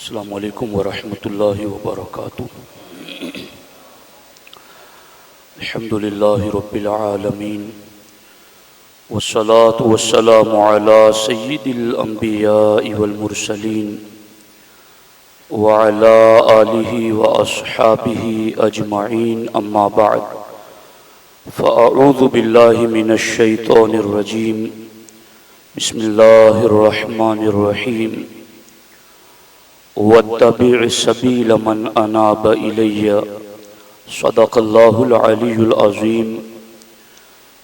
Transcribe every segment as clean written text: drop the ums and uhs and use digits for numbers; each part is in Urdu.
السلام علیکم ورحمۃ اللہ وبرکاتہ۔ الحمد للہ رب العالمین والصلاة والسلام علی سید الانبیاء والمرسلین وعلی آلہ واصحابہ اجمعین، اما بعد فاعوذ باللہ من الشیطان الرجیم، بسم اللہ الرحمن الرحیم۔ واتبع سبیل من اناب الی، صدق اللہ العلی العظیم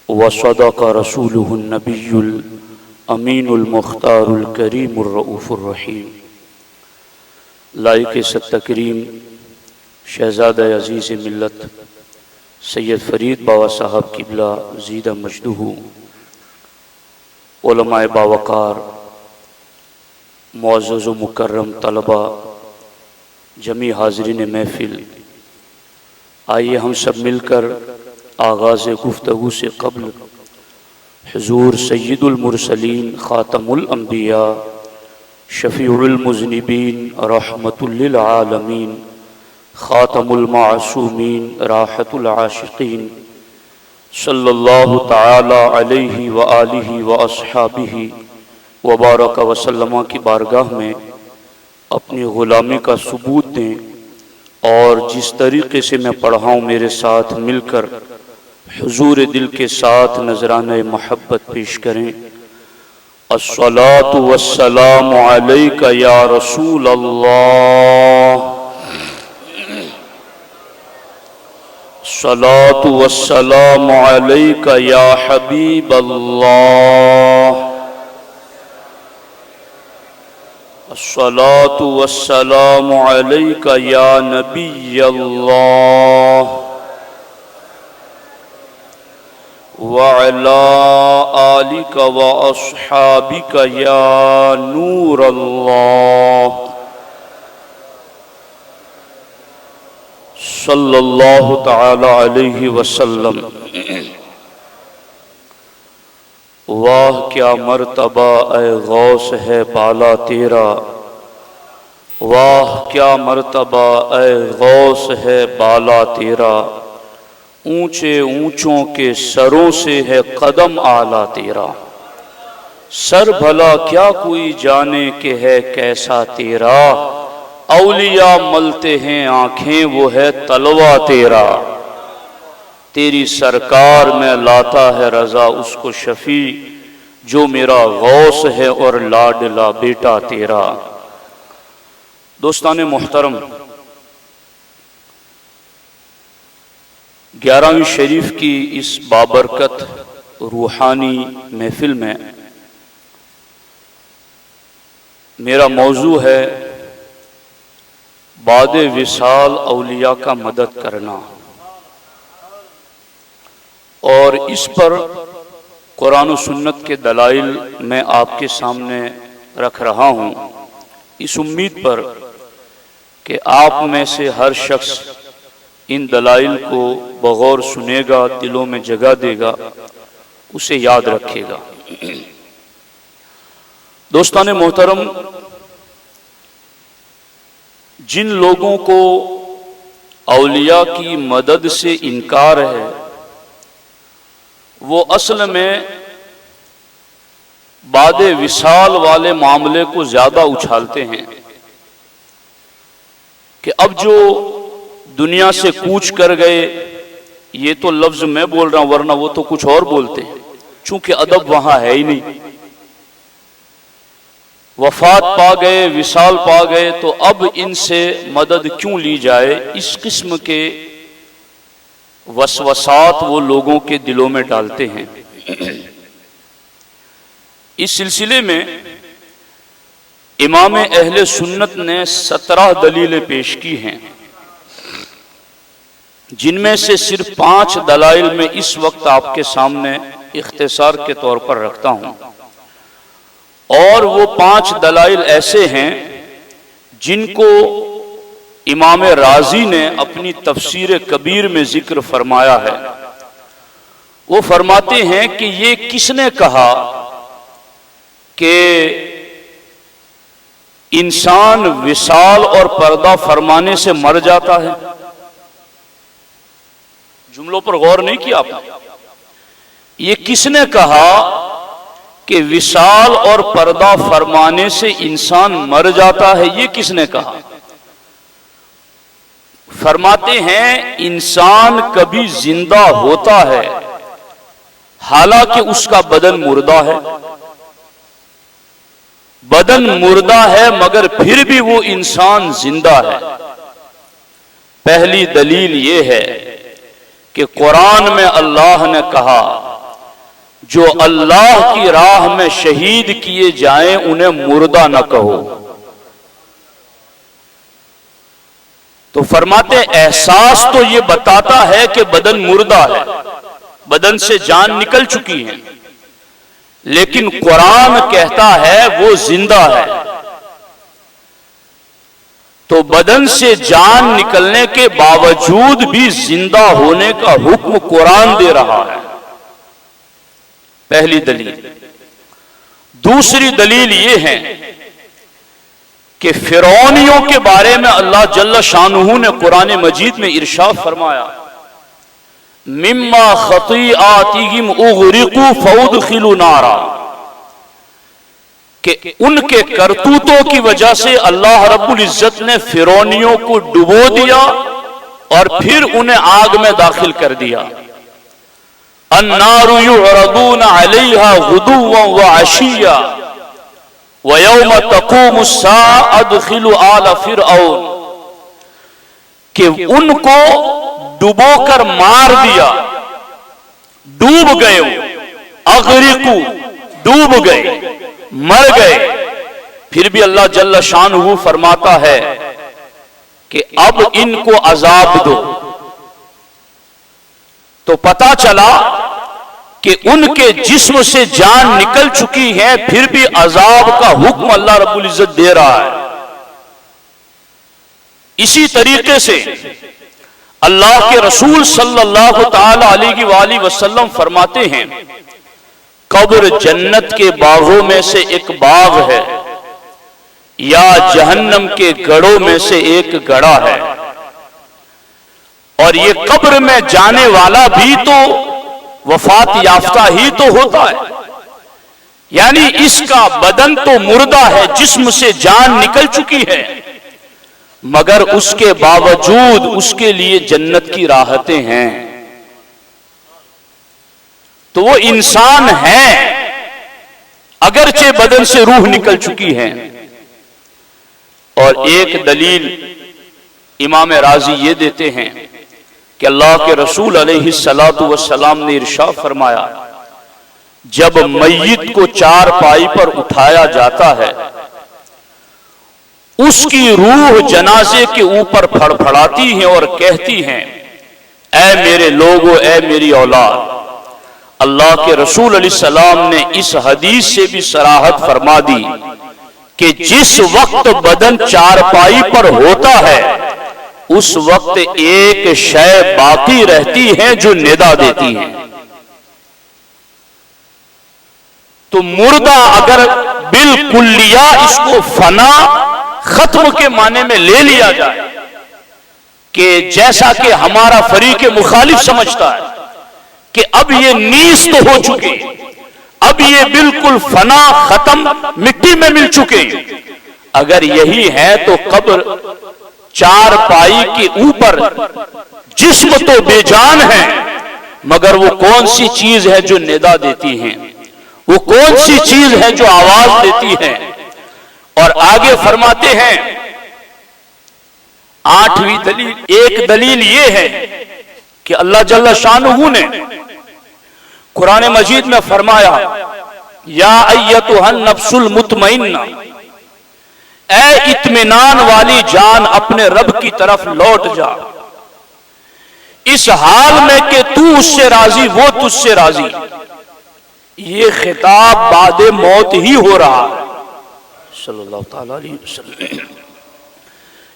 وصدق رسولہ النبی الامین المختار الکریم الرؤوف الرحیم۔ لائق ست تکریم شہزادہ عزیز ملت سید فرید بابا صاحب قبلہ زیدہ مجدہ، علماء باوقار، معزز و مکرم طلبہ، جمیع حاضرین محفل، آئیے ہم سب مل کر آغاز گفتگو سے قبل حضور سید المرسلین، خاتم الانبیاء، شفیع المذنبین، رحمت للعالمین، خاتم المعصومین، راحت العاشقین، صلی اللہ تعالی علیہ وآلہ واصحابہ وبارک وسلم کی بارگاہ میں اپنی غلامی کا ثبوت دیں، اور جس طریقے سے میں پڑھا ہوں میرے ساتھ مل کر حضور دل کے ساتھ نذرانہ محبت پیش کریں۔ الصلاۃ والسلام علیک یا رسول اللہ، الصلاۃ والسلام علیک یا حبیب اللہ، الصلاۃ والسلام علیک یا نبی اللہ، وعلی آلک واصحابک یا نور اللہ، صلی اللہ تعالی علیہ وسلم۔ واہ کیا مرتبہ اے غوث ہے بالا تیرا، واہ کیا مرتبہ اے غوث ہے بالا تیرا، اونچے اونچوں کے سروں سے ہے قدم اعلیٰ تیرا، سر بھلا کیا کوئی جانے کہ ہے کیسا تیرا، اولیاء ملتے ہیں آنکھیں وہ ہے تلوہ تیرا، تیری سرکار میں لاتا ہے رضا اس کو شفیع، جو میرا غوث ہے اور لاڈلا بیٹا تیرا۔ دوستان محترم، 11ویں شریف کی اس بابرکت روحانی محفل میں میرا موضوع ہے بعد وصال اولیاء کا مدد کرنا، اور اس پر قرآن و سنت کے دلائل میں آپ کے سامنے رکھ رہا ہوں، اس امید پر کہ آپ میں سے ہر شخص ان دلائل کو بغور سنے گا، دلوں میں جگہ دے گا، اسے یاد رکھے گا۔ دوستان محترم، جن لوگوں کو اولیاء کی مدد سے انکار ہے، وہ اصل میں بعد وصال والے معاملے کو زیادہ اچھالتے ہیں کہ اب جو دنیا سے کوچ کر گئے، یہ تو لفظ میں بول رہا ہوں ورنہ وہ تو کچھ اور بولتے ہیں، چونکہ ادب وہاں ہے ہی نہیں، وفات پا گئے، وصال پا گئے، تو اب ان سے مدد کیوں لی جائے، اس قسم کے وسوسات وہ لوگوں کے دلوں میں ڈالتے ہیں۔ اس سلسلے میں امام اہل سنت نے 17 دلیلیں پیش کی ہیں، جن میں سے صرف 5 دلائل میں اس وقت آپ کے سامنے اختصار کے طور پر رکھتا ہوں، اور وہ 5 دلائل ایسے ہیں جن کو امام رازی نے اپنی تفسیر کبیر میں ذکر فرمایا ہے۔ وہ فرماتے ہیں کہ یہ کس نے کہا کہ انسان وصال اور پردہ فرمانے سے مر جاتا ہے؟ جملوں پر غور نہیں کیا آپ نے؟ یہ کس نے کہا کہ وصال اور پردہ فرمانے سے انسان مر جاتا ہے؟ یہ کس نے کہا؟ فرماتے ہیں انسان کبھی زندہ ہوتا ہے حالانکہ اس کا بدن مردہ ہے، بدن مردہ ہے مگر پھر بھی وہ انسان زندہ ہے۔ پہلی دلیل یہ ہے کہ قرآن میں اللہ نے کہا جو اللہ کی راہ میں شہید کیے جائیں انہیں مردہ نہ کہو۔ تو فرماتے احساس تو یہ بتاتا ہے کہ بدن مردہ ہے، بدن سے جان نکل چکی ہے، لیکن قرآن کہتا ہے وہ زندہ ہے۔ تو بدن سے جان نکلنے کے باوجود بھی زندہ ہونے کا حکم قرآن دے رہا ہے۔ پہلی دلیل۔ دوسری دلیل یہ ہے کہ فرعونیوں کے بارے میں اللہ جل شانہ نے قرآن مجید میں ارشاد فرمایا مما خطیئاتہم اغرقوا فادخلوا نارا، کہ ان کے کرتوتوں کی وجہ سے اللہ رب العزت نے فرعونیوں کو ڈبو دیا اور پھر انہیں آگ میں داخل کر دیا۔ النار یعرضون علیہا غدوا وعشیا وَيَوْمَ تَقُومُ السَّاعَةُ أَدْخِلُوا آلَ فِرْعَوْنَ، کہ ان کو ڈبو کر مار دیا، ڈوب گئے، اغرقوا، ڈوب گئے، مر گئے۔ پھر بھی اللہ جل شانہ فرماتا ہے کہ اب ان کو عذاب دو۔ تو پتہ چلا کہ ان کے جسم سے جان نکل چکی ہے، پھر بھی عذاب کا حکم اللہ رب العزت دے رہا ہے۔ اسی طریقے سے اللہ کے رسول صلی اللہ تعالی علیہ وآلہ وسلم فرماتے ہیں قبر جنت کے باغوں میں سے ایک باغ ہے یا جہنم کے گڑھوں میں سے ایک گڑھا ہے، اور یہ قبر میں جانے والا بھی تو وفات یافتہ ہی تو ہوتا ہے، یعنی اس کا بدن تو مردہ ہے، جسم سے جان نکل چکی ہے، مگر اس کے باوجود اس کے لیے جنت کی راحتیں ہیں۔ تو وہ انسان ہے اگرچہ بدن سے روح نکل چکی ہے۔ اور ایک دلیل امام راضی یہ دیتے ہیں کہ اللہ کے رسول علیہ السلام نے ارشاد فرمایا جب میت کو چار پائی پر اٹھایا جاتا ہے اس کی روح جنازے کے اوپر پھڑپھڑاتی ہے اور کہتی ہیں اے میرے لوگو، اے میری اولاد۔ اللہ کے رسول علیہ السلام نے اس حدیث سے بھی صراحت فرما دی کہ جس وقت بدن چار پائی پر ہوتا ہے اس وقت ایک شے باقی رہتی ہے جو ندا دیتی ہے۔ تو مردہ اگر بالکلیہ اس کو فنا ختم کے معنی میں لے لیا جائے کہ جیسا کہ ہمارا فریق مخالف سمجھتا ہے کہ اب یہ نیست ہو چکے، اب یہ بالکل فنا ختم مٹی میں مل چکے، اگر یہی ہے تو قبر چار پائی کے اوپر جسم تو بے جان ہے مگر وہ کون سی چیز ہے جو ندا دیتی ہے، وہ کون سی چیز ہے جو آواز دیتی ہے۔ اور آگے فرماتے ہیں آٹھویں دلیل، ایک دلیل یہ ہے کہ اللہ جل شانہ نے قرآن مجید میں فرمایا یا ایتھا النفس المطمئنہ، اے اطمینان والی جان اپنے رب کی طرف لوٹ جا، اس حال میں کہ تو اس سے راضی وہ تجھ سے راضی۔ یہ خطاب بعد موت ہی ہو رہا ہے صلی اللہ تعالی علیہ وسلم،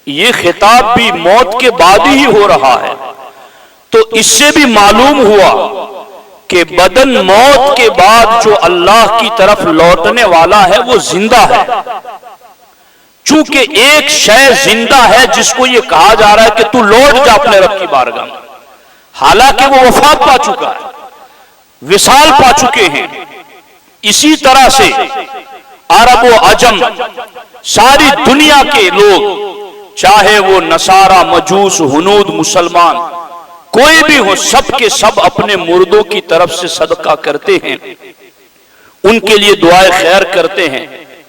یہ خطاب بھی موت کے بعد ہی ہو رہا ہے۔ تو اس سے بھی معلوم ہوا کہ بدن موت کے بعد جو اللہ کی طرف لوٹنے والا ہے وہ زندہ ہے، چونکہ ایک شے زندہ ہے جس کو یہ کہا جا رہا ہے کہ تو لوٹ جا اپنے رب کی بارگاہ میں، حالانکہ وہ وفات پا چکا ہے، وصال پا چکے ہیں۔ اسی طرح سے عرب و عجم ساری دنیا کے لوگ، چاہے وہ نصارہ، مجوس، ہنود، مسلمان، کوئی بھی ہو، سب کے سب اپنے مردوں کی طرف سے صدقہ کرتے ہیں، ان کے لیے دعائے خیر کرتے ہیں،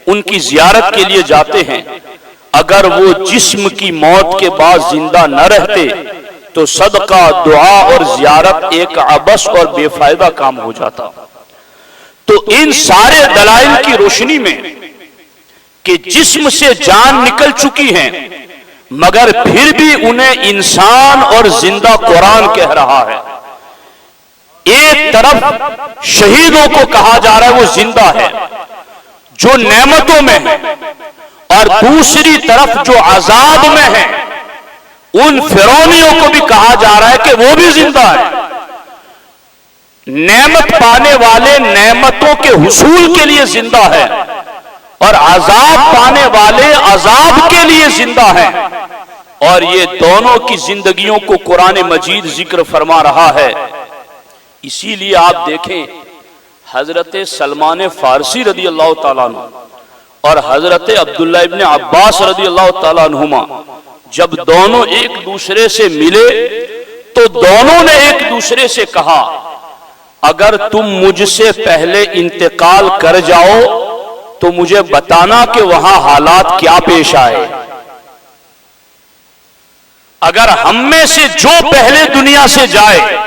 ان کی زیارت کے لیے جاتے ہیں۔ اگر وہ جسم کی موت کے بعد زندہ نہ رہتے تو صدقہ، دعا اور زیارت ایک عبث اور بے فائدہ کام ہو جاتا۔ تو ان سارے دلائل کی روشنی میں کہ جسم سے جان نکل چکی ہے مگر پھر بھی انہیں انسان اور زندہ قرآن کہہ رہا ہے۔ ایک طرف شہیدوں کو کہا جا رہا ہے وہ زندہ ہے جو نعمتوں میں ہے، اور دوسری طرف جو عذاب میں ہے ان فرعونیوں کو بھی کہا جا رہا ہے کہ وہ بھی زندہ ہے۔ نعمت پانے والے نعمتوں کے حصول کے لیے زندہ ہے اور عذاب پانے والے عذاب کے لیے زندہ ہیں، اور یہ دونوں کی زندگیوں کو قرآن مجید ذکر فرما رہا ہے۔ اسی لیے آپ دیکھیں حضرت سلمان فارسی رضی اللہ تعالیٰ عنہ اور حضرت عبداللہ ابن عباس رضی اللہ تعالیٰ عنہما جب دونوں ایک دوسرے سے ملے تو دونوں نے ایک دوسرے سے کہا اگر تم مجھ سے پہلے انتقال کر جاؤ تو مجھے بتانا کہ وہاں حالات کیا پیش آئے۔ اگر ہم میں سے جو پہلے دنیا سے جائے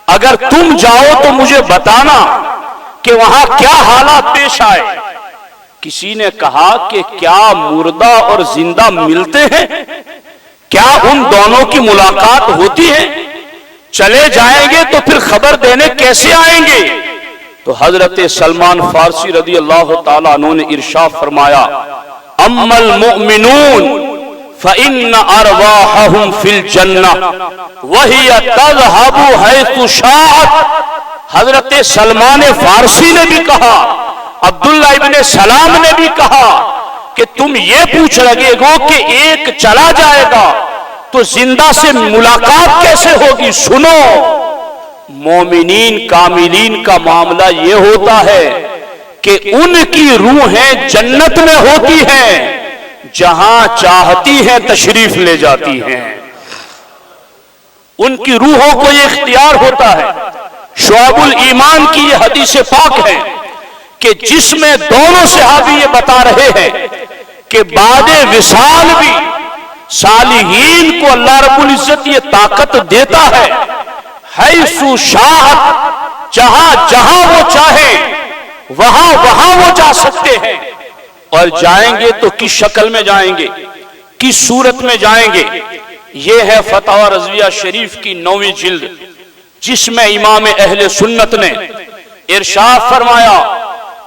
اگر تم جاؤ تو مجھے بتانا کہ وہاں کیا حالات پیش آئے۔ کسی نے کہا کہ کیا مردہ اور زندہ ملتے ہیں؟ کیا ان دونوں کی ملاقات ہوتی ہے؟ چلے جائیں گے تو پھر خبر دینے کیسے آئیں گے؟ تو حضرت سلمان فارسی رضی اللہ تعالیٰ عنہ نے ارشاد فرمایا اما المؤمنون فإن أرواحهم في الجنة وهي تذهب حيث شاءت۔ حضرت سلمان فارسی نے بھی کہا، عبداللہ ابن سلام نے بھی کہا کہ تم یہ پوچھ لگے گو کہ ایک چلا جائے گا تو زندہ سے ملاقات کیسے ہوگی؟ سنو، مومنین کاملین کا معاملہ یہ ہوتا ہے کہ ان کی روحیں جنت میں ہوتی ہیں، جہاں چاہتی ہیں تشریف لے جاتی ہیں، ان کی روحوں کو یہ اختیار ہوتا ہے۔ شعب الایمان کی یہ حدیث پاک ہے کہ جس میں دونوں صحابی یہ بتا رہے ہیں کہ بعد وصال بھی صالحین کو اللہ رب العزت یہ طاقت دیتا ہے حیث شاءت، جہاں جہاں وہ چاہے وہاں وہاں وہ جا سکتے ہیں، اور جائیں گے تو کس شکل میں جائیں گے، کس صورت میں جائیں گے؟ یہ ہے فتاوی رضویہ شریف کی 9ویں جلد، جس میں امام اہل سنت نے ارشاد فرمایا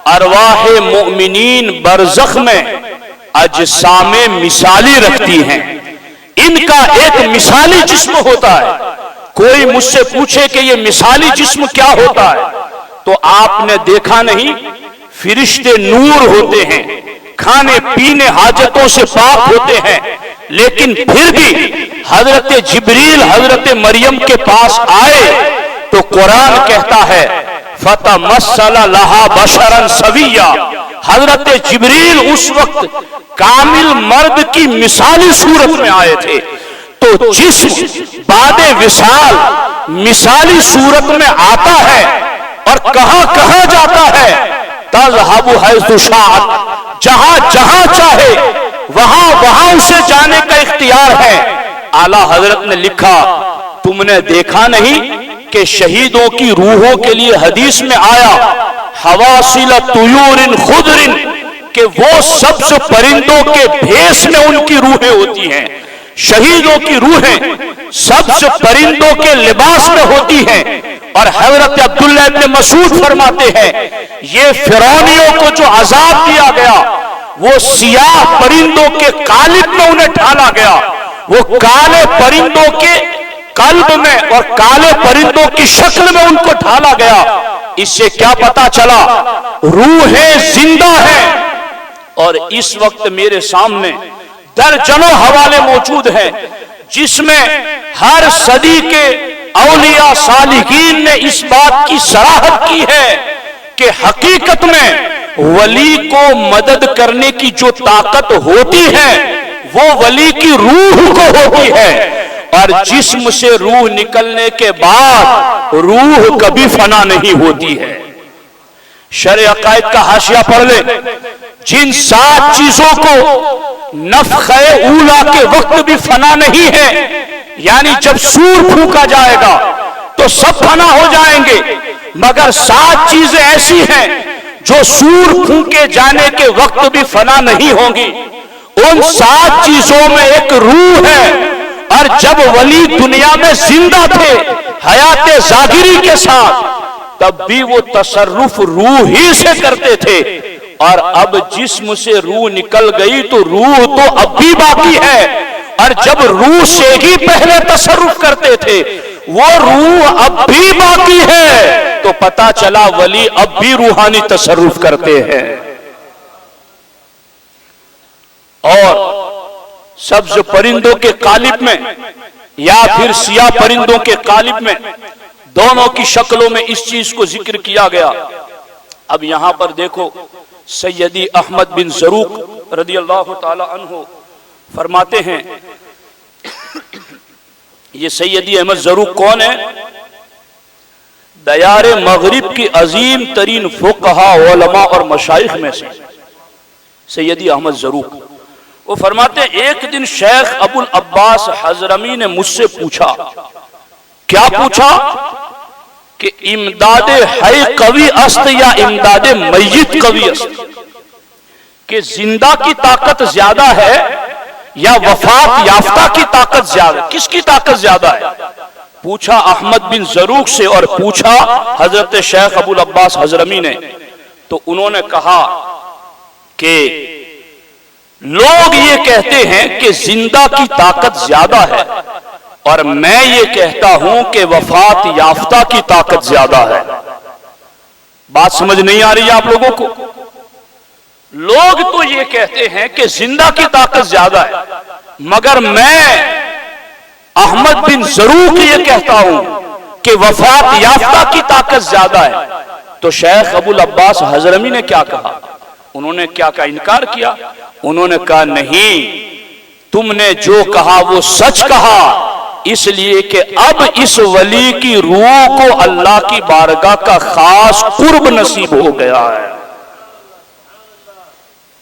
ارواح مؤمنین برزخ میں اجسام مثالی رکھتی ہیں، ان کا ایک مثالی جسم ہوتا ہے۔ کوئی مجھ سے پوچھے کہ یہ مثالی جسم کیا ہوتا ہے تو آپ نے دیکھا نہیں، فرشتے نور ہوتے ہیں، کھانے پینے حاجتوں سے پاک ہوتے ہیں، لیکن پھر بھی حضرت جبریل حضرت مریم کے پاس آئے تو قرآن کہتا ہے فَتَمَثَّلَ لَهَا بَشَرًا سَوِيًّا، حضرت جبریل اس وقت کامل مرد کی مثالی صورت میں آئے تھے۔ تو جسم بعد وصال مثالی صورت میں آتا ہے اور کہاں کہاں جاتا ہے؟ تذهب حيث شاءت، جہاں جہاں چاہے وہاں وہاں اسے جانے کا اختیار ہے۔ اعلیٰ حضرت نے لکھا تم نے دیکھا نہیں کہ شہیدوں کی روحوں کے لیے حدیث میں آیا حواصل طیور خضر، کہ وہ سبز پرندوں کے بھیس میں ان کی روحیں ہوتی ہیں۔ شہیدوں کی روحیں سبز پرندوں کے لباس میں ہوتی ہیں، اور حضرت عبداللہ ابن مسعود فرماتے ہیں یہ فرعونیوں کو جو عذاب دیا گیا وہ سیاہ پرندوں کے قالب میں انہیں ڈھالا گیا، وہ کالے پرندوں کے قلب میں اور کالے پرندوں کی شکل میں ان کو ڈھالا گیا۔ اس سے کیا پتا چلا؟ روحیں زندہ ہیں اور اس وقت میرے سامنے درجنوں حوالے موجود ہیں جس میں ہر صدی کے اولیاء صالحین نے اس بات کی صراحت کی ہے کہ حقیقت میں ولی کو مدد کرنے کی جو طاقت ہوتی ہے وہ ولی کی روح کو ہوتی ہے، اور جسم سے روح نکلنے کے بعد روح کبھی فنا نہیں ہوتی ہے۔ شرح عقائد کا حاشیہ پڑھ لیں، جن 7 چیزوں کو نفخہ اولا کے وقت بھی فنا نہیں ہے، یعنی جب سور پھونکا جائے گا تو سب فنا ہو جائیں گے، مگر 7 چیزیں ایسی ہیں جو سور پھونکے جانے کے وقت بھی فنا نہیں ہوں گی۔ ان 7 چیزوں میں ایک روح ہے، اور جب ولی دنیا میں زندہ تھے حیات ظاہری کے ساتھ تب بھی وہ تصرف روح ہی سے کرتے تھے، اور اب جسم سے روح نکل گئی تو روح تو اب بھی باقی ہے، اور جب روح سے ہی پہلے تصرف کرتے تھے وہ روح اب بھی باقی ہے، تو پتا چلا ولی اب بھی روحانی تصرف کرتے ہیں۔ اور سبز پرندوں کے قالب میں یا پھر سیاہ پرندوں کے قالب میں دونوں کی شکلوں میں اس چیز کو ذکر کیا گیا۔ اب یہاں پر دیکھو، سیدی احمد بن زروق رضی اللہ تعالی عنہ فرماتے ہیں، یہ سیدی احمد زروق کون ہے؟ دیار مغرب کی عظیم ترین فقہا، علماء اور مشائخ میں سے سیدی احمد زروق۔ وہ فرماتے ہیں ایک دن شیخ ابو العباس حضرمی نے مجھ سے پوچھا، کیا پوچھا؟ کہ امداد حی قوی است یا امداد میت قوی است، کہ زندہ کی طاقت زیادہ ہے یا وفات یافتہ کی طاقت زیادہ، کس کی طاقت زیادہ ہے؟ پوچھا احمد بن زروق سے اور پوچھا حضرت شیخ ابو العباس حضرمی نے، تو انہوں نے کہا کہ لوگ یہ کہتے ہیں کہ زندہ کی طاقت زیادہ ہے، اور میں یہ کہتا ہوں کہ وفات یافتہ کی طاقت زیادہ ہے۔ بات سمجھ نہیں آ رہی ہے آپ لوگوں کو؟ لوگ تو یہ کہتے ہیں کہ زندہ کی طاقت زیادہ ہے، مگر میں احمد بن زروق یہ کہتا ہوں کہ وفات یافتہ کی طاقت زیادہ ہے۔ تو شیخ ابو العباس حضرمی نے کیا کہا؟ انہوں نے کیا کہا؟ انکار کیا۔ انہوں نے کہا نہیں، تم نے جو کہا وہ سچ کہا، اس لیے کہ اب اس ولی کی روح کو اللہ کی بارگاہ کا خاص قرب نصیب ہو گیا ہے،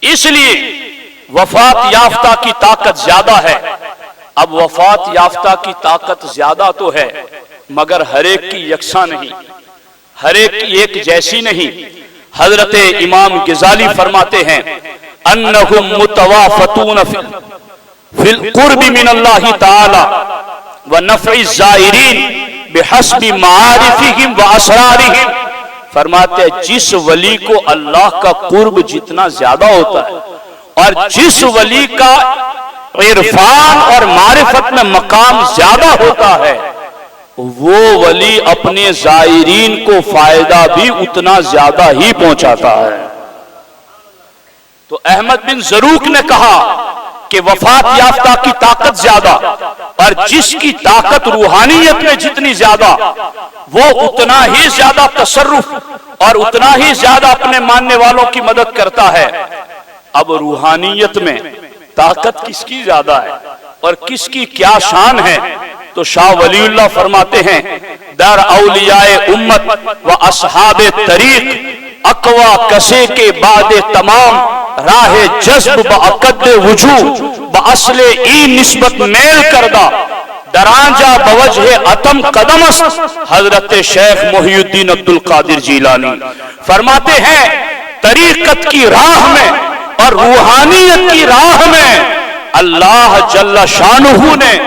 اس لیے وفات یافتہ کی طاقت زیادہ ہے۔ اب وفات یافتہ کی طاقت زیادہ تو ہے، مگر ہر ایک کی یکساں نہیں، ہر ایک کی ایک جیسی نہیں۔ حضرت امام غزالی فرماتے ہیں انہم متوافطون فی القرب من اللہ تعالی ونفع الزائرین بحسب معارفہم واسرارہم۔ فرماتے ہیں جس ولی کو اللہ کا قرب جتنا زیادہ ہوتا ہے اور جس ولی کا عرفان اور معرفت میں مقام زیادہ ہوتا ہے، وہ ولی اپنے زائرین کو فائدہ بھی اتنا زیادہ ہی پہنچاتا ہے۔ تو احمد بن زروق نے کہا کہ وفات یافتہ کی طاقت زیادہ، اور جس کی طاقت روحانیت میں جتنی زیادہ وہ اتنا ہی زیادہ تصرف اور اتنا ہی زیادہ اپنے ماننے والوں کی مدد کرتا ہے۔ اب روحانیت میں طاقت کس کی زیادہ ہے اور کس کی کیا شان ہے؟ تو شاہ ولی اللہ فرماتے ہیں در اولیاء امت و اصحاب طریق اقوا کسے کے بعد تمام راہ جذب بعقد وجود باصل ای نسبت میل کردہ درانجہ بوجہ اتم قدم است۔ حضرت شیخ محی الدین عبد القادر جیلانی فرماتے ہیں طریقت کی راہ میں اور روحانیت کی راہ میں اللہ جل شانہ نے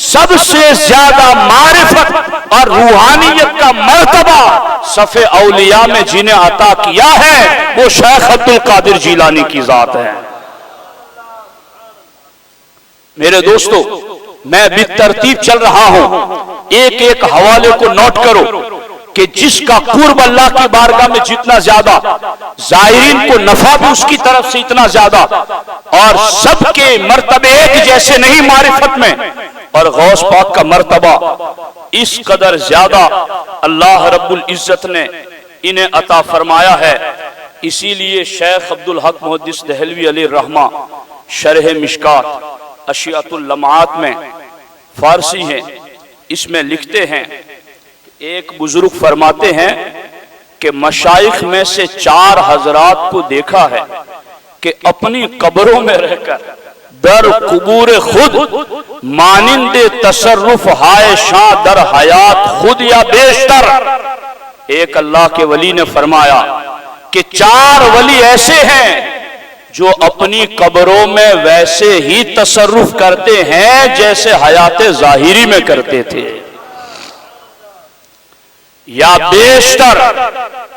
سب سے زیادہ معرفت اور روحانیت کا مرتبہ صف اولیاء میں جنہیں عطا کیا ہے وہ شیخ عبد القادر جیلانی کی ذات ہے۔ میرے دوستو، میں بھی ترتیب چل رہا ہوں، ایک ایک حوالے کو نوٹ کرو۔ کہ جس کا قرب اللہ کی بارگاہ میں جتنا زیادہ، زائرین کو نفع بھی اس کی طرف سے اتنا زیادہ، اور سب کے مرتبے ایک جیسے نہیں معرفت میں، اور غوث پاک کا مرتبہ اس قدر زیادہ اللہ رب العزت نے انہیں عطا فرمایا ہے۔ اسی لیے شیخ عبدالحق محدث دہلوی علیہ الرحمہ شرح مشکات اشیاۃ اللمعات میں، فارسی ہے، اس میں لکھتے ہیں، ایک بزرگ فرماتے ہیں کہ مشائخ میں سے 4 حضرات کو دیکھا ہے کہ اپنی قبروں میں رہ کر در قبور خود مانند تصرف ہائے شاں در حیات خود یا بیشتر۔ ایک اللہ کے ولی نے فرمایا کہ 4 ولی ایسے ہیں جو اپنی قبروں میں ویسے ہی تصرف کرتے ہیں جیسے حیات ظاہری میں کرتے تھے، یا بیشتر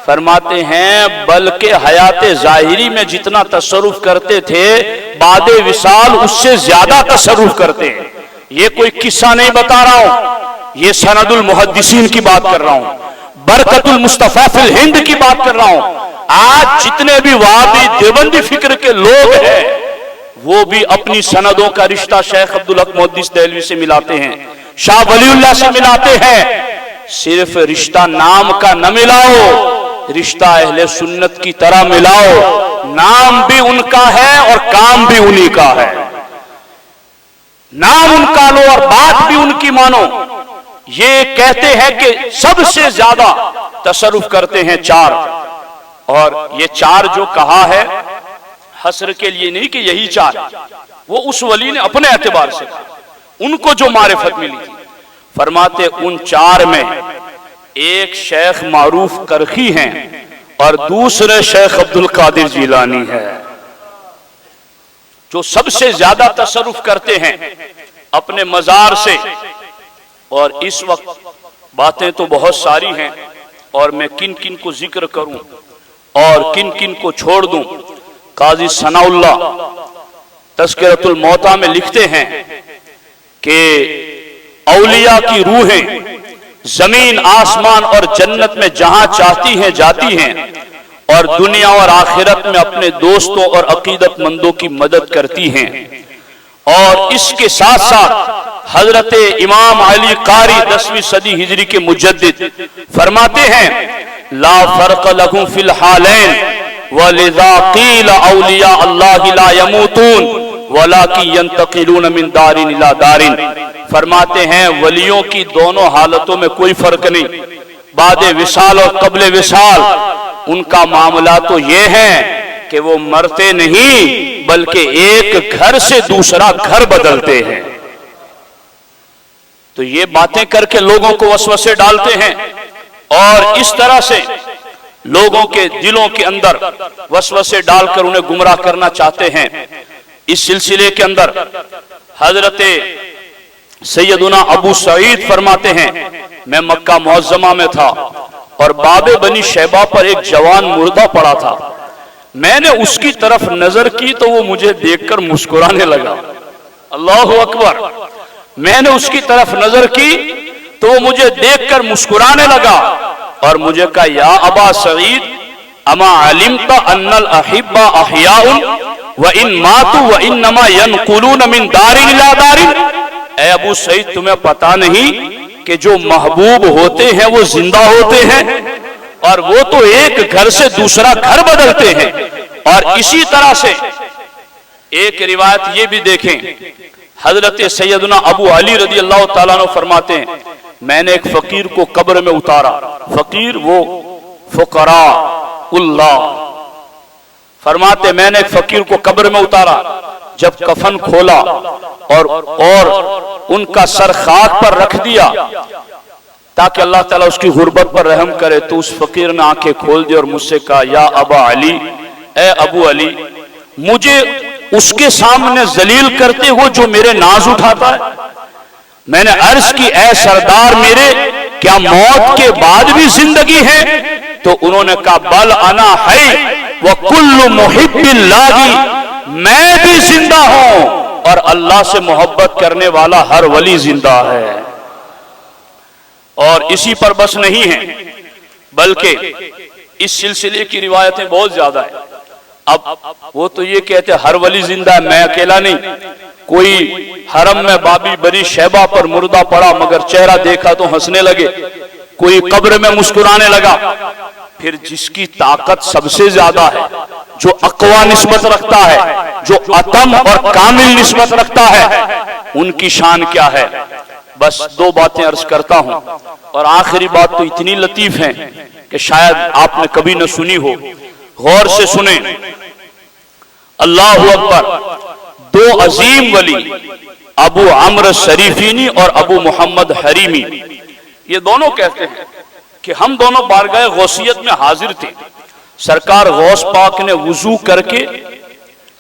فرماتے ہیں بلکہ حیات ظاہری میں جتنا تصرف کرتے تھے بعد وصال اس سے زیادہ تصرف کرتے ہیں۔ یہ کوئی قصہ نہیں بتا رہا ہوں، یہ سند المحدثین کی بات کر رہا ہوں، برکت المصطفیٰ فی الہند کی بات کر رہا ہوں۔ آج جتنے بھی وہابی دیوبندی فکر کے لوگ ہیں وہ بھی اپنی سندوں کا رشتہ شیخ عبدالحق محدث دہلوی سے ملاتے ہیں، شاہ ولی اللہ سے ملاتے ہیں۔ صرف رشتہ نام کا نہ ملاؤ، رشتہ اہل سنت کی طرح ملاؤ، نام بھی ان کا ہے اور کام بھی انہی کا ہے، نام ان کا لو اور بات بھی ان کی مانو۔ یہ کہتے ہیں کہ سب سے زیادہ تصرف کرتے ہیں 4، اور یہ 4 جو کہا ہے حسر کے لیے نہیں کہ یہی 4، وہ اس ولی نے اپنے اعتبار سے کہا، ان کو جو معرفت ملی تھی۔ فرماتے ان 4 میں ایک شیخ معروف کرخی ہیں اور دوسرے شیخ عبدالقادر جیلانی ہے، جو سب سے زیادہ تصرف کرتے ہیں اپنے مزار سے۔ اور اس وقت باتیں تو بہت ساری ہیں، اور میں کن کن کو ذکر کروں اور کن کن کو چھوڑ دوں۔ قاضی ثناء اللہ تذکرۃ الموتیٰ میں لکھتے ہیں کہ اولیاء کی روحیں زمین آسمان اور جنت میں جہاں چاہتی ہیں جاتی ہیں، اور دنیا اور آخرت میں اپنے دوستوں اور عقیدت مندوں کی مدد کرتی ہیں۔ اور اس کے ساتھ ساتھ حضرت امام علی قاری 10ویں صدی ہجری کے مجدد فرماتے ہیں لا فرق لہم فی الحالین ولذا قیل اولیاء اللہ لا یموتون ولکن ینتقلون من دار الی دار۔ فرماتے ہیں ولیوں کی دونوں حالتوں میں کوئی فرق نہیں، بعد وصال اور قبل وصال ان کا معاملہ تو یہ ہے کہ وہ مرتے نہیں بلکہ ایک گھر سے دوسرا گھر بدلتے ہیں۔ تو یہ باتیں کر کے لوگوں کو وسوسے ڈالتے ہیں، اور اس طرح سے لوگوں کے دلوں کے اندر وسوسے ڈال کر انہیں گمراہ کرنا چاہتے ہیں۔ اس سلسلے کے اندر حضرت سیدنا ابو سعید فرماتے ہیں میں مکہ معظمہ میں تھا اور باب بنی شیبہ پر ایک جوان مردہ پڑا تھا، میں نے اس کی طرف نظر کی تو وہ مجھے دیکھ کر مسکرانے لگا۔ اللہ اکبر! میں نے اس کی طرف نظر کی تو وہ مجھے دیکھ کر مسکرانے لگا اور مجھے کہا یا ابا سعید اما علمت ان الاحبہ احیاء وان ماتوا وانما ينقلون من دار الى دار۔ اے ابو سعید تمہیں پتا نہیں کہ جو محبوب ہوتے ہیں وہ زندہ ہوتے ہیں، اور وہ تو ایک گھر سے دوسرا گھر بدلتے ہیں۔ اور اسی طرح سے ایک روایت یہ بھی دیکھیں، حضرت سیدنا ابو علی رضی اللہ تعالیٰ عنہ فرماتے ہیں میں نے ایک فقیر کو قبر میں اتارا، فقیر وہ فقراء اللہ، فرماتے میں نے ایک فقیر کو قبر میں اتارا، جب کفن کھولا اور ان کا سر خاک پر رکھ دیا تاکہ اللہ تعالیٰ اس کی غربت پر رحم کرے، تو اس فقیر نے آنکھیں کھول دی اور مجھ سے کہا یا ابا علی، اے ابو علی مجھے اس کے سامنے ذلیل کرتے ہو جو میرے ناز اٹھاتا ہے۔ میں نے عرض کی اے سردار میرے کیا موت کے بعد بھی زندگی ہے؟ تو انہوں نے کہا بل انا حی وکل محب اللہ، میں بھی زندہ ہوں اور اللہ سے محبت کرنے والا ہر ولی زندہ ہے۔ اور اسی پر بس نہیں ہے، بلکہ اس سلسلے کی روایتیں بہت زیادہ ہیں. اب وہ تو یہ کہتے ہر ولی زندہ ہے، میں اکیلا نہیں. کوئی حرم میں بابی بری شیبہ پر مردہ پڑا مگر چہرہ دیکھا تو ہنسنے لگے، کوئی قبر میں مسکرانے لگا. پھر جس کی طاقت سب سے زیادہ ہے، جو اقوی نسبت رکھتا ہے، جو اتم اور کامل نسبت رکھتا ہے، ان کی شان کیا ہے. بس دو باتیں عرض کرتا ہوں، اور آخری بات تو اتنی لطیف ہیں کہ شاید آپ نے کبھی نہ سنی ہو. غور سے سنیں. اللہ اکبر. دو عظیم ولی ابو عمرو شریفینی اور ابو محمد حریمی، یہ دونوں کہتے ہیں کہ ہم دونوں بارگاہ غوثیت میں حاضر تھے. سرکار غوث پاک نے وضو کر کے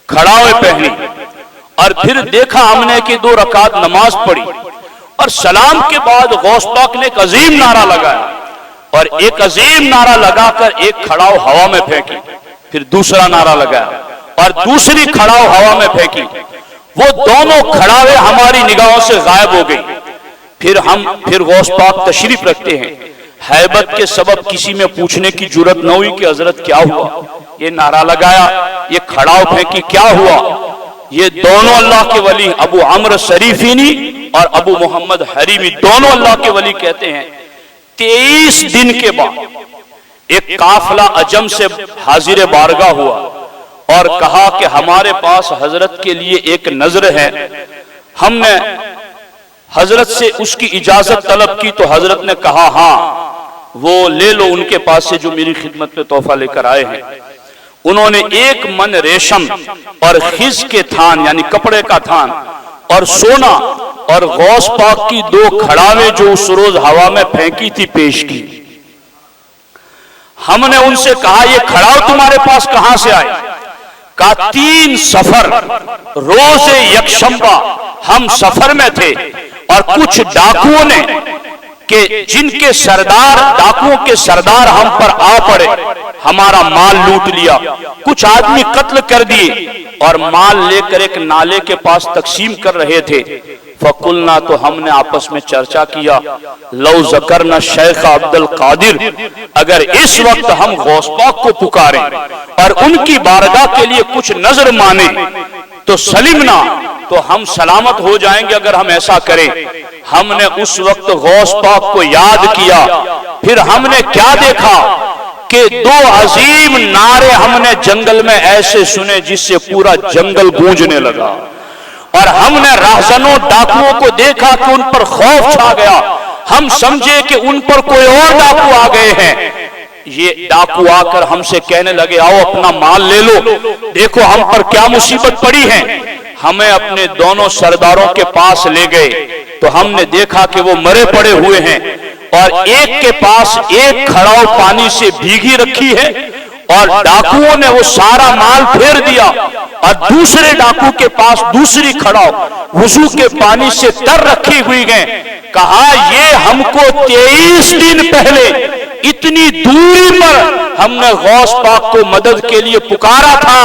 کھڑاوے پہنی اور پھر دیکھا ہم نے کہ 2 رکعت نماز پڑھی، اور سلام کے بعد غوث پاک نے ایک عظیم نعرہ لگایا، اور ایک عظیم نعرہ لگا کر ایک کھڑاؤ ہوا میں پھینکی. پھر دوسرا نعرہ لگایا اور دوسری کھڑاؤ ہوا میں پھینکی. وہ دونوں کھڑاوے ہماری نگاہوں سے غائب ہو گئی. پھر غوث پاک تشریف رکھتے ہیں. ہیبت کے سبب کسی میں پوچھنے کی جرت نہ ہوئی کہ حضرت کیا ہوا، یہ نعرہ لگایا، یہ کھڑاؤ پھینکی، کیا ہوا. یہ دونوں اللہ کے ولی ابو عمرو شریفینی اور ابو محمد حریمی دونوں اللہ کے ولی کہتے ہیں 23 دن کے بعد ایک قافلہ عجم سے حاضر بارگاہ ہوا اور کہا کہ ہمارے پاس حضرت کے لیے ایک نظر ہے. ہم نے حضرت سے اس کی اجازت طلب کی تو حضرت نے کہا ہاں وہ لے لو ان کے پاس سے جو میری خدمت میں تحفہ لے کر آئے ہیں. انہوں نے 1 من ریشم اور خز کے تھان یعنی کپڑے کا تھان اور سونا اور غوث پاک کی 2 کھڑاوے جو اس روز ہوا میں پھینکی تھی پیش کی. ہم نے ان سے کہا یہ کھڑاؤ تمہارے پاس کہاں سے آئے؟ کہا 3 سفر روز یکشنبہ ہم سفر میں تھے اور کچھ ڈاکوؤں نے کہ جن کے سردار ڈاکوؤں کے سردار ہم پر آ پڑے، ہمارا مال لوٹ لیا، کچھ آدمی قتل کر دیے اور مال لے کر ایک نالے کے پاس تقسیم کر رہے تھے. فقلنا تو ہم نے آپس میں چرچا کیا لو ذکرنا شیخ عبد القادر، اگر اس وقت ہم غوث پاک کو پکاریں اور ان کی بارگاہ کے لیے کچھ نظر مانیں تو سلمنا، تو ہم سلامت ہو جائیں گے اگر ہم ایسا کریں. ہم نے اس وقت غوث پاک کو یاد کیا. پھر ہم نے کیا دیکھا کہ 2 عظیم نعرے ہم نے جنگل میں ایسے سنے جس سے پورا جنگل گونجنے لگا، اور ہم نے راہزنوں ڈاکوؤں کو دیکھا کہ ان پر خوف چھا گیا. ہم سمجھے کہ ان پر کوئی اور ڈاکو آ گئے ہیں. یہ ڈاکو آ کر ہم سے کہنے لگے آؤ اپنا مال لے لو، دیکھو ہم پر کیا مصیبت پڑی ہے. ہمیں اپنے دونوں سرداروں کے پاس لے گئے تو ہم نے دیکھا کہ وہ مرے پڑے ہوئے ہیں، اور ایک کے پاس ایک کھڑاؤ پانی سے بھیگی رکھی ہے، اور ڈاکوؤں نے وہ سارا مال پھیر دیا، اور دوسرے ڈاکو کے پاس دوسری کھڑاؤ وضو کے پانی سے تر رکھی ہوئی گئے. کہا یہ ہم کو 23 دن پہلے اتنی دوری پر ہم نے غوث پاک کو مدد کے لیے پکارا تھا.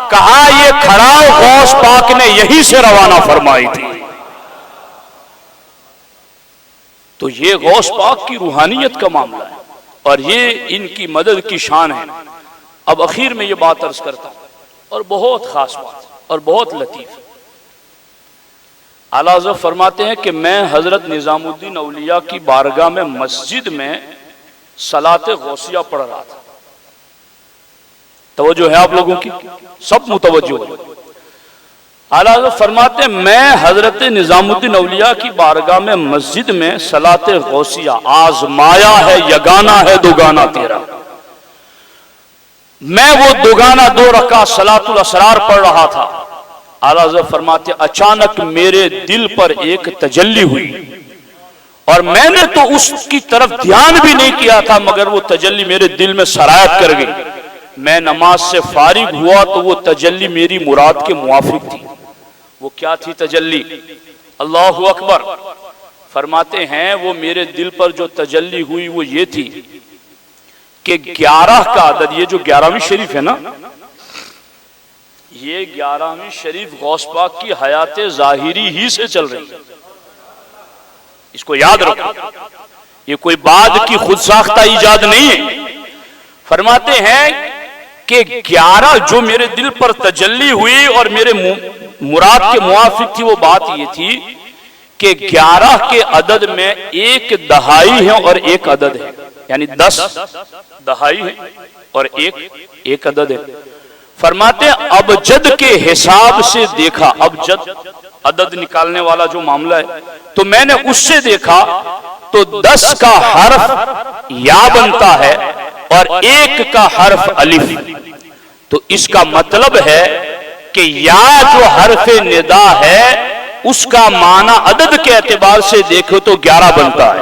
کہا یہ کھڑاؤ غوث پاک نے یہی سے روانہ فرمائی تھی. تو یہ غوث پاک کی روحانیت کا معاملہ ہے اور یہ ان کی مدد کی شان ہے. اب اخیر میں یہ بات عرض کرتا ہوں اور بہت خاص بات اور بہت لطیف. اعلیٰ حضرت فرماتے ہیں کہ میں حضرت نظام الدین اولیاء کی بارگاہ میں مسجد میں صلاۃ غوثیہ پڑھ رہا تھا. توجہ ہے آپ لوگوں کی؟ سب متوجہ ہو. اعلیٰ حضرت فرماتے ہیں میں حضرت نظام الدین اولیاء کی بارگاہ میں مسجد میں صلاۃ غوثیہ آزمایا ہے یگانہ ہے دوگانہ تیرا، میں وہ دوگانہ 2 رکعت صلاۃ الاسرار پڑھ رہا تھا. اعلیٰ حضرت فرماتے اچانک میرے دل پر ایک تجلی ہوئی اور میں نے تو اس کی طرف دھیان بھی نہیں کیا تھا مگر وہ تجلی میرے دل میں سرایت کر گئی. میں نماز سے فارغ ہوا تو وہ تجلی میری مراد کے موافق تھی. وہ کیا تھی تجلی؟ اللہ اکبر. فرماتے ہیں وہ میرے دل پر جو تجلی ہوئی وہ یہ تھی کہ 11 کا عدد، یہ جو 11ویں شریف ہے نا، یہ 11ویں شریف غوث پاک کی حیات ظاہری ہی سے چل رہی ہے. اس کو یاد رکھو یہ کوئی بعد کی خود ساختہ ایجاد نہیں ہے. فرماتے ہیں کہ 11 جو میرے دل پر تجلی ہوئی اور میرے مراد کے موافق تھی، وہ بات یہ تھی کہ 11 کے عدد میں ایک دہائی ہے اور ایک عدد ہے، یعنی 10 دہائی ہے اور ایک عدد ہے. فرماتے ہیں ابجد کے حساب سے دیکھا، ابجد عدد نکالنے والا جو معاملہ ہے، تو میں نے اس سے دیکھا تو 10 کا حرف یا بنتا ہے اور 1 کا حرف الف. تو اس کا مطلب ہے کہ یا جو حرف ندا ہے اس کا معنی عدد کے اعتبار سے دیکھو تو 11 بنتا ہے،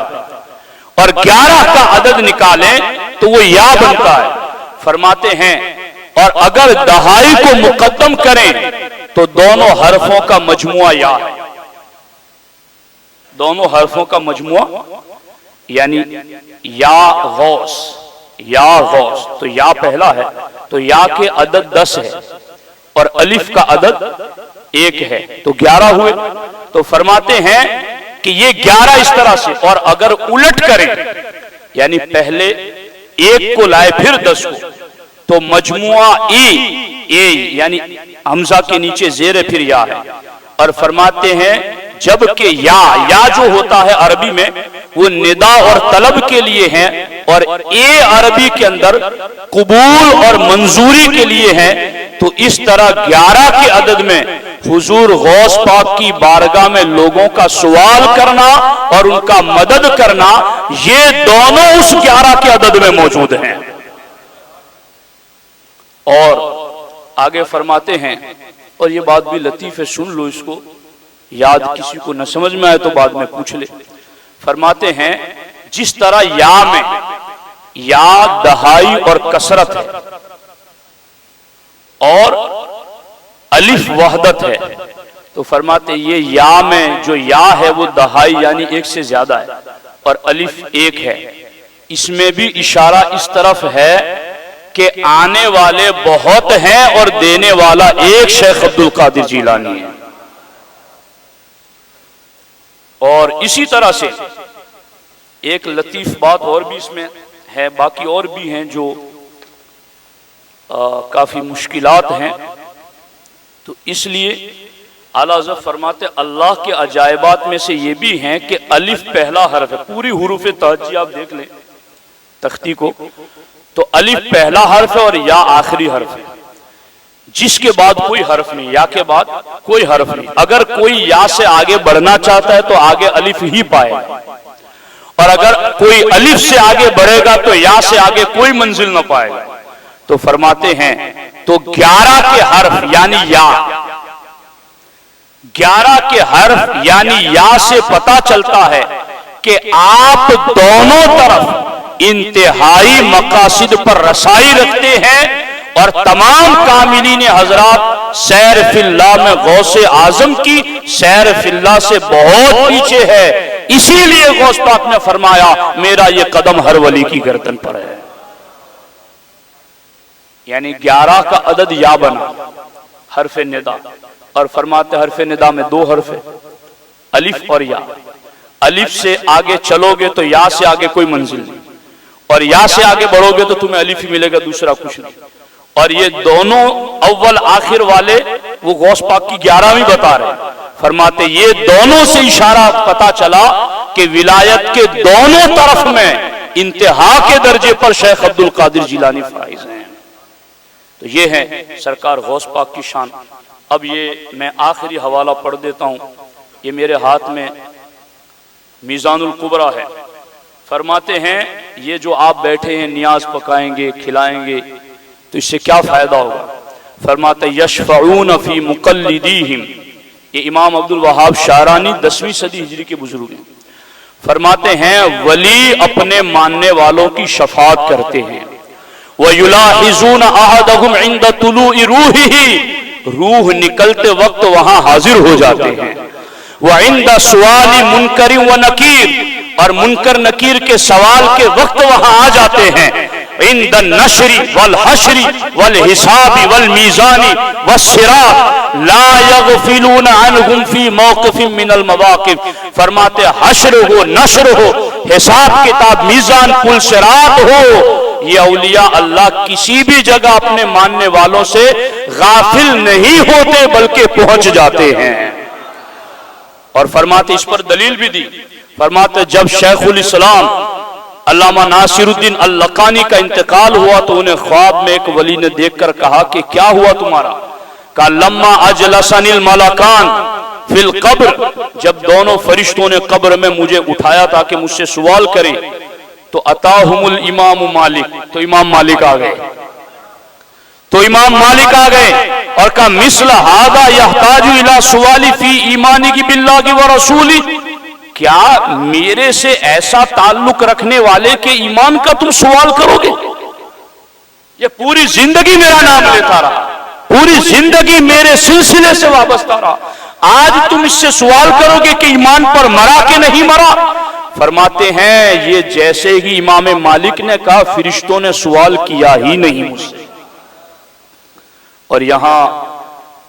اور 11 کا عدد نکالیں تو وہ یا بنتا ہے. فرماتے ہیں اور اگر دہائی کو مقدم کریں تو دونوں حرفوں کا مجموعہ یا ہے، دونوں حرفوں کا مجموعہ یعنی یا غوث، یا غوث. تو یا پہلا ہے تو یا کے عدد 10 ہے اور الف کا عدد 1 ہے تو 11 ہوئے. تو فرماتے ہیں کہ یہ 11 اس طرح سے، اور اگر الٹ کریں یعنی پہلے 1 کو لائے پھر 10 کو تو مجموعہ اے یعنی حمزہ کے نیچے زیر پھر یا ہے. اور فرماتے ہیں جبکہ یا جو ہوتا ہے عربی میں وہ ندا اور طلب کے لیے ہیں، اور اے عربی کے اندر قبول اور منظوری کے لیے ہیں. تو اس طرح 11 کے عدد میں حضور غوث پاک کی بارگاہ میں لوگوں کا سوال کرنا اور ان کا مدد کرنا، یہ دونوں اس 11 کے عدد میں موجود ہیں. اور آگے فرماتے ہیں، اور یہ بات بھی لطیف ہے، سن لو اس کو، یاد کسی کو نہ سمجھ میں آئے تو بعد میں پوچھ لے. فرماتے ہیں جس طرح یا میں یا دہائی اور کسرت ہے اور الف وحدت ہے، تو فرماتے یہ یا میں جو یا ہے وہ دہائی یعنی 1 سے زیادہ ہے اور الف 1 ہے. اس میں بھی اشارہ اس طرف ہے کہ آنے والے بہت ہیں اور دینے والا ایک شیخ عبد القادر جیلانی ہے. اور اسی طرح سے ایک لطیف بات اور بھی اس میں ہے، باقی اور بھی ہیں جو کافی مشکلات ہیں. تو اس لیے اعلیٰ حضرت فرماتے اللہ کے عجائبات میں سے یہ بھی ہیں کہ الف پہلا حرف ہے. پوری حروف تہجی آپ دیکھ لیں تختی کو، تو الف پہلا حرف ہے اور یا آخری حرف ہے، جس کے بعد کوئی حرف نہیں، یا کے بعد کوئی حرف نہیں. اگر کوئی یا سے آگے بڑھنا چاہتا ہے تو آگے الف ہی پائے گا، اور اگر کوئی الف سے آگے بڑھے گا تو یا سے آگے کوئی منزل نہ پائے گا. تو فرماتے ہیں تو 11 کے حرف یعنی یا، 11 کے حرف یعنی یا سے پتہ چلتا ہے کہ آپ دونوں طرف انتہائی مقاصد پر رسائی رکھتے ہیں، اور تمام کاملین حضرات سیر فی اللہ میں غوث اعظم کی سیر فی اللہ سے بہت پیچھے ہے. اسی لیے غوث پاک نے فرمایا میرا یہ قدم ہر ولی کی گردن پر ہے. یعنی 11 کا عدد یا بنا حرف ندا، اور فرماتے حرف ندا میں 2 حرف ہے، الف اور یا. الف سے آگے چلو گے تو یا سے آگے کوئی منزل نہیں، اور یا سے آگے بڑھو گے تو تمہیں الف ہی ملے گا، دوسرا کچھ نہیں. اور یہ دونوں اول آخر والے وہ غوث پاک کی 11ویں بتا رہے ہیں. فرماتے یہ دونوں سے اشارہ پتا چلا کہ ولایت کے دونوں طرف میں انتہا کے درجے پر شیخ عبد القادر جیلانی فائز ہیں. تو یہ ہے سرکار غوث پاک کی شان. اب یہ میں آخری حوالہ پڑھ دیتا ہوں، یہ میرے ہاتھ میں میزان الکبریٰ ہے. فرماتے ہیں یہ جو آپ بیٹھے ہیں نیاز پکائیں گے کھلائیں گے تو اس سے کیا فائدہ ہوگا. فرماتے یشفعون فی مقلدیہم، یہ امام عبد الوہاب شعرانی 10ویں صدی ہجری کے بزرگ ہیں. فرماتے ہیں ولی اپنے ماننے والوں کی شفاعت کرتے ہیں. وَيُلَاحِظُونَ أَحَدَهُمْ عِنْدَ طُلُوعِ رُوحِهِ، روح نکلتے وقت وہاں حاضر ہو جاتے ہیں. وَعِنْدَ سُؤَالِ مُنْكَرٍ وَنَكِيرٍ، اور منکر نکیر کے سوال کے وقت وہاں آ جاتے ہیں. عند النشر والحشر والحساب والمیزان والصراط لا يغفلون عنهم في موقف من المواقف. فرماتے حشر ہو، نشر ہو، حساب کتاب، میزان، پل صراط ہو، یہ اولیاء اللہ کسی بھی جگہ اپنے ماننے والوں سے غافل نہیں ہوتے بلکہ پہنچ جاتے ہیں. اور فرماتے اس پر دلیل بھی دی، فرماتے جب شیخ الاسلام علامہ ناصر الدین اللقانی کا انتقال ہوا تو انہیں خواب میں ایک ولی نے دیکھ کر کہا کہ کیا ہوا تمہارا؟ کہا لما اجلسنی الملکان فی القبر، جب دونوں فرشتوں نے قبر میں مجھے اٹھایا تاکہ مجھ سے سوال کریں تو اتاہم الامام مالک، تو امام مالک آ گئے، اور کہا مثل ھذا یحتاج الی سوالی فی ایمانک باللہ ورسولہ، کیا میرے سے ایسا تعلق رکھنے والے کے ایمان کا تم سوال کرو گے؟ یہ پوری زندگی میرا نام لیتا رہا، پوری زندگی میرے سلسلے سے وابستہ رہا، آج تم اس سے سوال کرو گے کہ ایمان پر مرا کہ نہیں مرا؟ فرماتے ہیں یہ جیسے ہی امام مالک نے کہا فرشتوں نے سوال کیا ہی نہیں مجھ سے. اور یہاں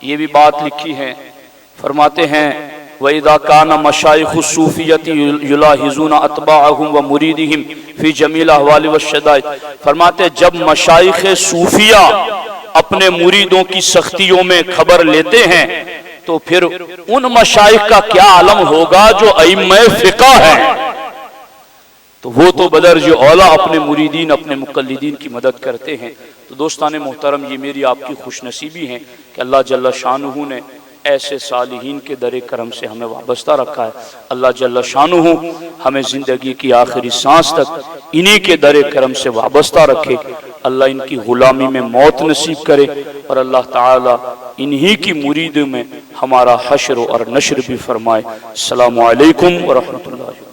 یہ بھی بات لکھی ہے، فرماتے ہیں وَإِذَا كَانَ مَشَائِخُ الصُّوفِيَّةِ يُلَاحِظُونَ أَتْبَاعَهُمْ وَمُرِيدِهِمْ فِي جَمِيعِ الْأَحْوَالِ وَالشَّدَائِدِ. فرماتے جب مشائخ صوفیہ اپنے مریدوں کی سختیوں میں خبر لیتے ہیں تو پھر ان مشائخ کا کیا عالم ہوگا جو ائمہ فقہ ہیں، تو وہ تو بدرج اولا اپنے مریدین، اپنے مقلدین کی مدد کرتے ہیں. تو دوستان محترم، یہ میری آپ کی خوش نصیبی ہے کہ اللہ جل شانہ نے ایسے صالحین کے در کرم سے ہمیں وابستہ رکھا ہے. اللہ جل شانہ ہمیں زندگی کی آخری سانس تک انہی کے در کرم سے وابستہ رکھے. اللہ ان کی غلامی میں موت نصیب کرے اور اللہ تعالی انہی کی مرید میں ہمارا حشر اور نشر بھی فرمائے. السلام علیکم ورحمۃ اللہ.